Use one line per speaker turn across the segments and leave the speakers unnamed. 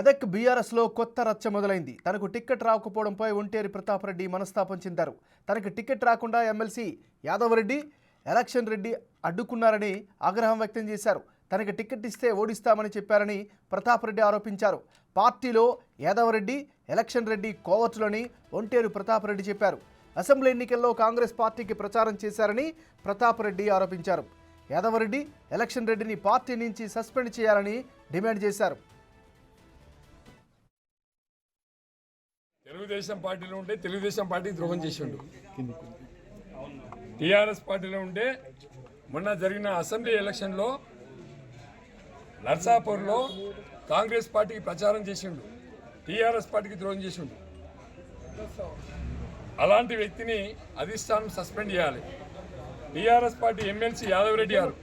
మెదక్ బీఆర్ఎస్లో కొత్త రచ్చ మొదలైంది. తనకు టికెట్ రాకపోవడంపై ఒంటేరి ప్రతాప్ రెడ్డి మనస్తాపం చెందారు. తనకు టికెట్ రాకుండా ఎమ్మెల్సీ యాదవ్ రెడ్డి, ఎలక్షన్ రెడ్డి అడ్డుకున్నారని ఆగ్రహం వ్యక్తం చేశారు. తనకు టికెట్ ఇస్తే ఓడిస్తామని చెప్పారని ప్రతాప్ రెడ్డి ఆరోపించారు. పార్టీలో యాదవ్ రెడ్డి, ఎలక్షన్ రెడ్డి కోవట్లని ఒంటేరు ప్రతాప్ రెడ్డి చెప్పారు. అసెంబ్లీ ఎన్నికల్లో కాంగ్రెస్ పార్టీకి ప్రచారం చేశారని ప్రతాప్ రెడ్డి ఆరోపించారు. యాదవ్ రెడ్డి, ఎలక్షన్ రెడ్డిని పార్టీ నుంచి సస్పెండ్ చేయాలని డిమాండ్ చేశారు.
తెలుగుదేశం పార్టీలో ఉంటే తెలుగుదేశం పార్టీకి ద్రోహం చేసిండు. టీఆర్ఎస్ పార్టీలో ఉంటే మొన్న జరిగిన అసెంబ్లీ ఎలక్షన్లో నర్సాపూర్లో కాంగ్రెస్ పార్టీకి ప్రచారం చేసిండు, టీఆర్ఎస్ పార్టీకి ద్రోహం చేసిండు. అలాంటి వ్యక్తిని అధిష్టానం సస్పెండ్ చేయాలి. TRS party MLC Yadav Reddy గారు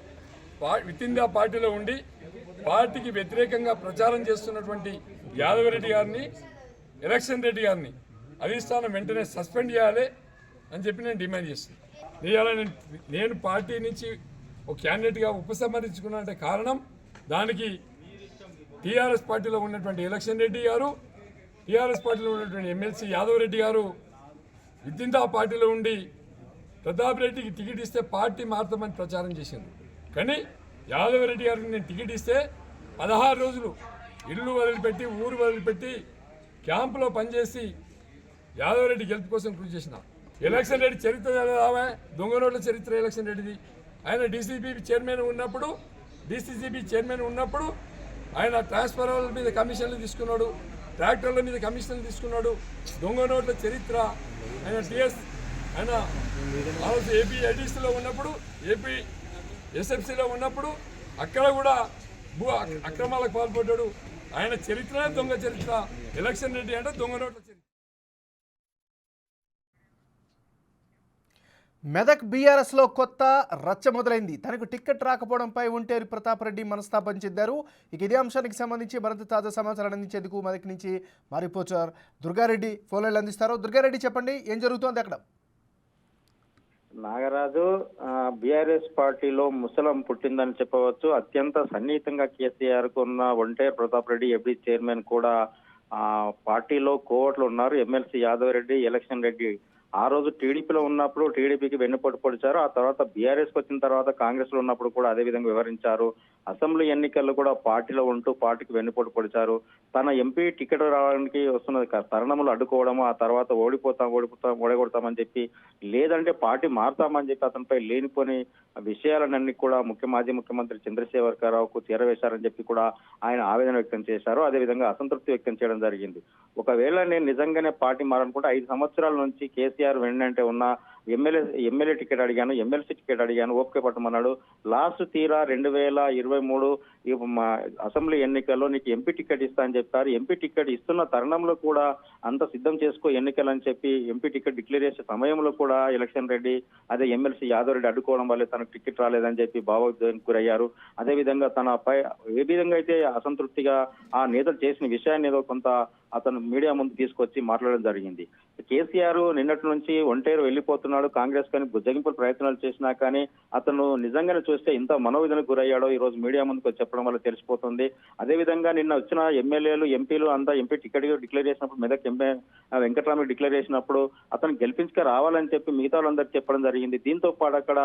విత్ ఇన్ ద పార్టీలో ఉండి పార్టీకి వ్యతిరేకంగా ప్రచారం చేస్తున్నటువంటి యాదవ్ రెడ్డి గారిని, ఎలక్షన్ రెడ్డి గారిని అధిష్టానం వెంటనే సస్పెండ్ చేయాలి అని చెప్పి నేను డిమాండ్ చేస్తున్నాను. నేను పార్టీ నుంచి ఒక క్యాండిడేట్గా ఉపసంహరించుకున్నానంటే కారణం దానికి టీఆర్ఎస్ పార్టీలో ఉన్నటువంటి ఎలక్షన్ రెడ్డి గారు, టీఆర్ఎస్ పార్టీలో ఉన్నటువంటి ఎమ్మెల్సీ యాదవ్ రెడ్డి గారు విత్ ఇన్ ద పార్టీలో ఉండి ప్రతాప్ రెడ్డికి టికెట్ ఇస్తే పార్టీ మారుతామని ప్రచారం చేసింది. కానీ యాదవ్ రెడ్డి గారికి నేను టికెట్ ఇస్తే 16 రోజులు ఇల్లు వదిలిపెట్టి, ఊరు వదిలిపెట్టి క్యాంపులో పనిచేసి యాదవ్ రెడ్డి గెలుపు కోసం కృషి చేసిన. ఎలక్షన్ రెడ్డి చరిత్ర ఆమె దొంగ నోట్ల చరిత్ర ఎలక్షన్ రెడ్డిది. ఆయన డీసీసీబీ చైర్మన్ ఉన్నప్పుడు ఆయన ట్రాన్స్ఫార్మర్ల మీద కమిషన్లు తీసుకున్నాడు, ట్రాక్టర్ల మీద కమిషన్లు తీసుకున్నాడు. దొంగ నోట్ల చరిత్ర ఆయన ఏపీ ఐటీసీలో ఉన్నప్పుడు, ఏపీ ఎస్ఎఫ్సీలో ఉన్నప్పుడు అక్కడ కూడా భూ అక్రమాలకు పాల్పడ్డాడు. ఆయన చరిత్ర దొంగ చరిత్ర. ఎలక్షన్ రెడ్డి అంటే దొంగ నోట్ల చరిత్ర.
మెదక్ బీఆర్ఎస్లో కొత్త రచ్చ మొదలైంది. తనకు టికెట్ రాకపోవడంపై ఒంటేరు ప్రతాప్ రెడ్డి మనస్తాపం చెందారు. ఇక ఇదే అంశానికి సంబంధించి మరింత తాజా సమాచారం అందించేందుకు మెదక్ నుంచి మా రిపోర్టర్ దుర్గారెడ్డి ఫోన్లైన్లు అందిస్తారు. దుర్గారెడ్డి, చెప్పండి, ఏం జరుగుతోంది అక్కడ?
నాగరాజు, బీఆర్ఎస్ పార్టీలో ముసలం పుట్టిందని చెప్పవచ్చు. అత్యంత సన్నిహితంగా కేసీఆర్ కు ఉన్న ఒంటేరు ప్రతాప్ రెడ్డి ఎఫ్డీ చైర్మన్ కూడా పార్టీలో కోవట్లు ఉన్నారు. ఎమ్మెల్సీ యాదవ్ రెడ్డి, ఎలక్షన్ రెడ్డి ఆ రోజు టీడీపీలో ఉన్నప్పుడు టీడీపీకి వెన్నుపోటు పొడిచారు. ఆ తర్వాత బీఆర్ఎస్కి వచ్చిన తర్వాత కాంగ్రెస్ లో ఉన్నప్పుడు కూడా అదే విధంగా వివరించారు. అసెంబ్లీ ఎన్నికల్లో కూడా పార్టీలో ఉంటూ పార్టీకి వెన్నుపోటు పొడిచారు. తన ఎంపీ టికెట్ రావడానికి వస్తున్న తరుణములు అడ్డుకోవడము, ఆ తర్వాత ఓడగొడతామని చెప్పి, లేదంటే పార్టీ మారుతామని చెప్పి అతనిపై లేనిపోని విషయాలన్నీ కూడా మాజీ ముఖ్యమంత్రి చంద్రశేఖరరావుకు తీరవేశారని చెప్పి కూడా ఆయన ఆవేదన వ్యక్తం చేశారు. అదేవిధంగా అసంతృప్తి వ్యక్తం చేయడం జరిగింది. ఒకవేళ నేను నిజంగానే పార్టీ మారనుకుంటే 5 సంవత్సరాల నుంచి కేసీఆర్ వెన్నంటే ఉన్న ఎమ్మెల్యే టికెట్ అడిగాను, ఎమ్మెల్సీ టికెట్ అడిగాను, ఓపిక పట్టమన్నాడు. లాస్ట్ తీరా 2023 అసెంబ్లీ ఎన్నికల్లో నీకు ఎంపీ టికెట్ ఇస్తా అని చెప్పారు. ఎంపీ టికెట్ ఇస్తున్న తరుణంలో కూడా అంత సిద్ధం చేసుకో ఎన్నికలని చెప్పి ఎంపీ టికెట్ డిక్లేర్ చేసే సమయంలో కూడా ఎలక్షన్ రెడ్డి, అదే ఎమ్మెల్సీ యాదవ్ రెడ్డి అడ్డుకోవడం వల్లే తనకు టికెట్ రాలేదని చెప్పి భావోద్వేగానికి గురయ్యారు. అదేవిధంగా తనపై ఏ విధంగా అయితే అసంతృప్తిగా ఆ నేతలు చేసిన విషయాన్ని ఏదో కొంత అతను మీడియా ముందు తీసుకొచ్చి మాట్లాడడం జరిగింది. కేసీఆర్ నిన్నటి నుంచి ఒంటేరు వెళ్ళిపోతున్నాడు, కాంగ్రెస్ కానీ బుజ్జగింపుల ప్రయత్నాలు చేసినా కానీ అతను నిజంగానే చూస్తే ఇంత మనోవేదనకు గురయ్యాడో ఈ రోజు మీడియా ముందుకు చెప్పడం వల్ల తెలిసిపోతుంది. అదేవిధంగా నిన్న వచ్చిన ఎమ్మెల్యేలు, ఎంపీలు అంతా ఎంపీ టికెట్ డిక్లేర్ చేసినప్పుడు, మెదక్ ఎంపీ వెంకటరామయ్య డిక్లేర్ చేసినప్పుడు అతను గెలిపించుక రావాలని చెప్పి మిగతా వాళ్ళందరికీ చెప్పడం జరిగింది. దీంతో పాటు అక్కడ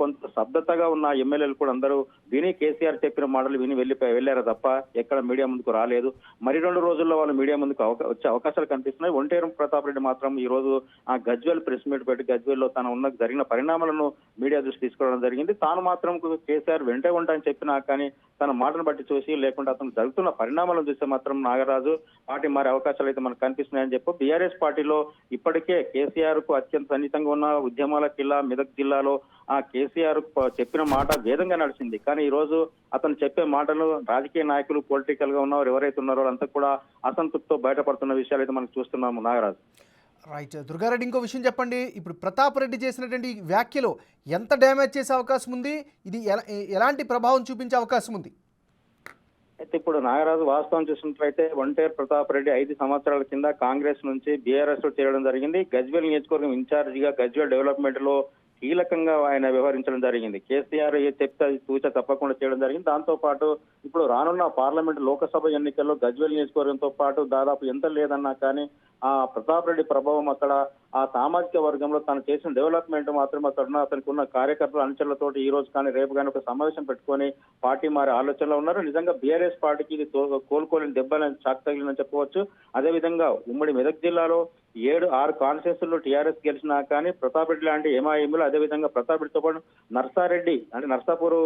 కొంత స్తబ్దతగా ఉన్న ఎమ్మెల్యేలు కూడా అందరూ విని కేసీఆర్ చెప్పిన మాటలు విని వెళ్ళారు తప్ప ఎక్కడ మీడియా ముందుకు రాలేదు. మరి 2 రోజుల్లో వాళ్ళు మీడియా ముందుకు వచ్చే అవకాశాలు కనిపిస్తున్నాయి. ఒంటేరు ప్రతాప్ రెడ్డి మాత్రం ఈ రోజు గజ్వేల్ ప్రెస్ మీట్ పెట్టి గజ్వేల్లో జరిగిన పరిణామాలను మీడియా దృష్టి తీసుకోవడం జరిగింది. తాను మాత్రం కేసీఆర్ వెంటే ఉంటాయని చెప్పినా కానీ తన మాటను బట్టి చూసి, లేకుండా అతను జరుగుతున్న పరిణామాలను చూస్తే మాత్రం నాగరాజు పార్టీ మారే అవకాశాలు అయితే మనకు కనిపిస్తున్నాయని చెప్పి బీఆర్ఎస్ పార్టీలో ఇప్పటికే కేసీఆర్ కు అత్యంత సన్నిహితంగా ఉన్న ఉద్యమాల కిల్లా మెదక్ జిల్లాలో కేసీఆర్ చెప్పిన మాట వేదంగా నడిచింది. కానీ ఈ రోజు అతను చెప్పే మాటలు రాజకీయ నాయకులు, పొలిటికల్ గా ఉన్నవారు ఎవరైతే ఉన్నారో అంతా కూడా అసంతృప్తితో బయటపడుతున్న విషయాలు అయితే మనం చూస్తున్నాము. నాగరాజు,
రైట్. దుర్గారెడ్డి, ఇంకో విషయం చెప్పండి. ఇప్పుడు ప్రతాప్ రెడ్డి చేసినటువంటి వ్యాఖ్యలు ఎంత డ్యామేజ్ చేసే అవకాశం ఉంది? ఇది ఎలాంటి ప్రభావం చూపించే అవకాశం ఉంది?
అయితే ఇప్పుడు నాగరాజు వాస్తవం చూసినట్లయితే ఒంటేరు ప్రతాప్ రెడ్డి 5 సంవత్సరాల కింద కాంగ్రెస్ నుంచి బీఆర్ఎస్ లో చేరడం జరిగింది. గజ్వేల్ నియోజకవర్గం ఇన్ఛార్జిగా గజ్వేల్ డెవలప్మెంట్ లో కీలకంగా ఆయన వ్యవహరించడం జరిగింది. కేసీఆర్ ఏ చెప్తే అది తూచ తప్పకుండా చేయడం జరిగింది. దాంతో పాటు ఇప్పుడు రానున్న పార్లమెంట్ లోకసభ ఎన్నికల్లో గజ్వేల్ నియోజకవర్గంతో పాటు దాదాపు ఎంత లేదన్నా కానీ ఆ ప్రతాప్ రెడ్డి ప్రభావం అక్కడ ఆ సామాజిక వర్గంలో తను చేసిన డెవలప్మెంట్ మాత్రం అక్కడ ఉన్న అతనికి ఉన్న కార్యకర్తల అనుచరులతోటి ఈ రోజు కానీ రేపు కానీ ఒక సమావేశం పెట్టుకొని పార్టీ మారే ఆలోచనలో ఉన్నారు. నిజంగా బీఆర్ఎస్ పార్టీకి ఇది కోలుకోలేని దెబ్బలని చాక్ తగిలిందని చెప్పవచ్చు. అదేవిధంగా ఉమ్మడి మెదక్ జిల్లాలో 7-6 కాన్స్టిట్యూన్సీల్లో టీఆర్ఎస్ గెలిచినా కానీ ప్రతాప్ రెడ్డి లాంటి ఎంఐఎంలు, అదేవిధంగా ప్రతాప్ రెడ్డితో పాటు నర్సారెడ్డి అంటే నర్సాపూర్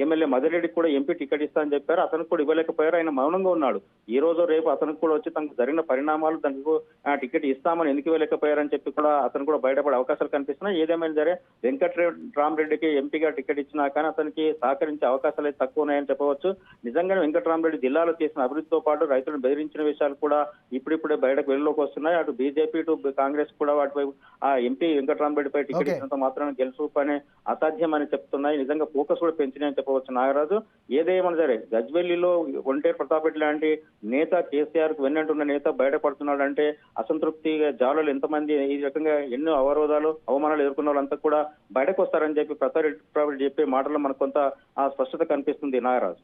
ఎమ్మెల్యే మధురెడ్డికి కూడా ఎంపీ టికెట్ ఇస్తా అని చెప్పారు. అతనికి కూడా ఇవ్వలేకపోయారు. ఆయన మౌనంగా ఉన్నాడు. ఈ రోజు రేపు అతనికి కూడా వచ్చి తనకు జరిగిన పరిణామాలు తనకు టికెట్ ఇస్తామని ఎందుకు ఇవ్వలేకపోయారని చెప్పి కూడా అతను కూడా బయటపడే అవకాశాలు కనిపిస్తున్నాయి. ఏదేమైనా సరే వెంకట్రామరెడ్డికి ఎంపీగా టికెట్ ఇచ్చినా కానీ అతనికి సహకరించే అవకాశాలు అయితే తక్కువ ఉన్నాయని చెప్పవచ్చు. నిజంగానే వెంకట్రామరెడ్డి జిల్లాలో చేసిన అభివృద్ధితో పాటు రైతులను బెదిరించిన విషయాలు కూడా ఇప్పుడిప్పుడే బయటకు వెలుగులోకి వస్తున్నాయి. అటు బీజేపీ టు కాంగ్రెస్ కూడా వాటిపై ఆ ఎంపీ వెంకట్రామరెడ్డిపై టికెట్ ఇచ్చినంత మాత్రాన గెలుపు పని అసాధ్యమని చెప్తున్నాయి. నిజంగా ఫోకస్ కూడా పెంచినాయని చెప్పవచ్చు నాగరాజు. ఏదేమన్నా సరే గజ్వెల్లిలో ఒంటేరు ప్రతాప్ రెడ్డి లాంటి నేత, కేసీఆర్ కు వెన్నంటున్న నేత బయటపడుతున్నాడంటే అసంతృప్తి జాలలు ఎంతమంది ఈ రకంగా ఎన్నో అవరోధాలు అవమానాలు ఎదుర్కొన్న వాళ్ళంతా కూడా బయటకు వస్తారని చెప్పి ప్రతాప్ రెడ్డి చెప్పే మాటల్లో మనకు కొంత ఆ స్పష్టత కనిపిస్తుంది నాగరాజు.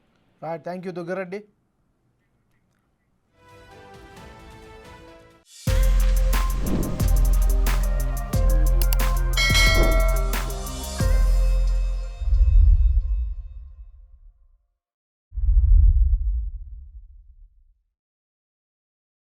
Thank you దుగ్గారెడ్డి.